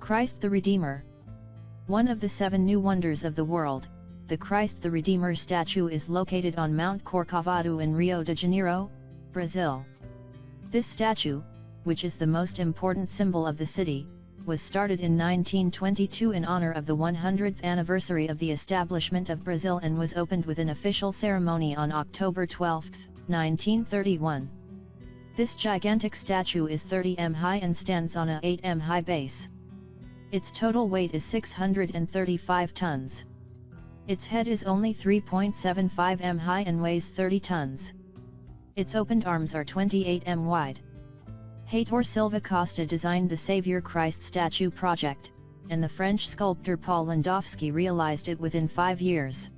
Christ the Redeemer. One of the 7 new wonders of the world, the Christ the Redeemer statue is located on Mount Corcovado in Rio de Janeiro, Brazil. This statue, which is the most important symbol of the city, was started in 1922 in honor of the 100th anniversary of the establishment of Brazil and was opened with an official ceremony on October 12, 1931. This gigantic statue is 30 m high and stands on a 8 m high base. Its total weight is 635 tons. Its head is only 3.75 m high and weighs 30 tons. Its opened arms are 28 m wide. Heitor Silva Costa designed the Savior Christ statue project, and the French sculptor Paul Landowski realized it within 5 years.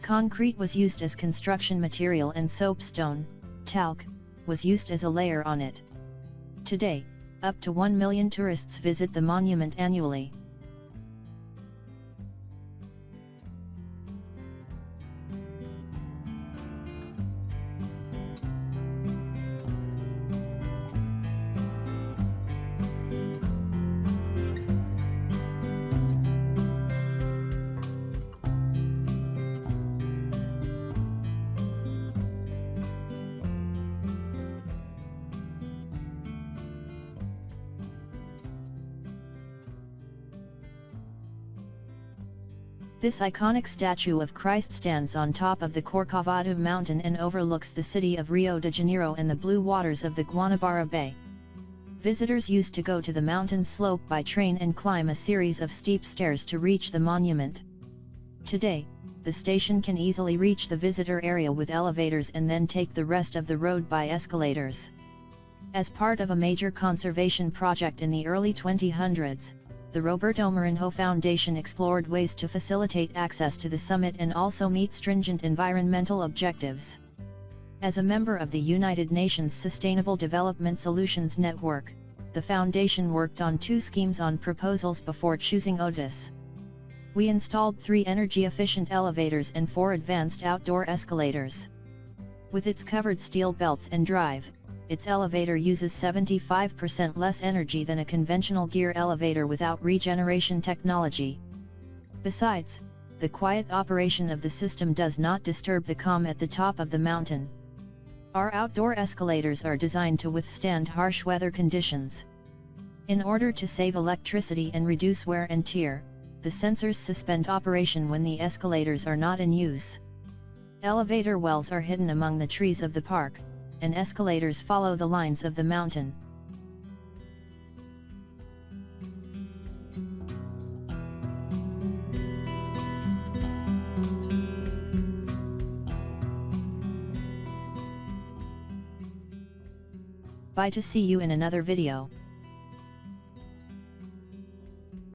Concrete was used as construction material and soapstone, talc, was used as a layer on it. Today, up to 1 million tourists visit the monument annually. This iconic statue of Christ stands on top of the Corcovado mountain and overlooks the city of Rio de Janeiro and the blue waters of the Guanabara Bay. Visitors used to go to the mountain slope by train and climb a series of steep stairs to reach the monument. Today, the station can easily reach the visitor area with elevators and then take the rest of the road by escalators. As part of a major conservation project in the early 2000s, the Roberto Marinho Foundation explored ways to facilitate access to the summit and also meet stringent environmental objectives. As a member of the United Nations Sustainable Development Solutions Network, the foundation worked on 2 schemes on proposals before choosing Otis. We installed 3 energy-efficient elevators and 4 advanced outdoor escalators. With its covered steel belts and drive, its elevator uses 75% less energy than a conventional gear elevator without regeneration technology. Besides, the quiet operation of the system does not disturb the calm at the top of the mountain. Our outdoor escalators are designed to withstand harsh weather conditions. In order to save electricity and reduce wear and tear, the sensors suspend operation when the escalators are not in use. Elevator wells are hidden among the trees of the park, and escalators follow the lines of the mountain. Bye, to see you in another video.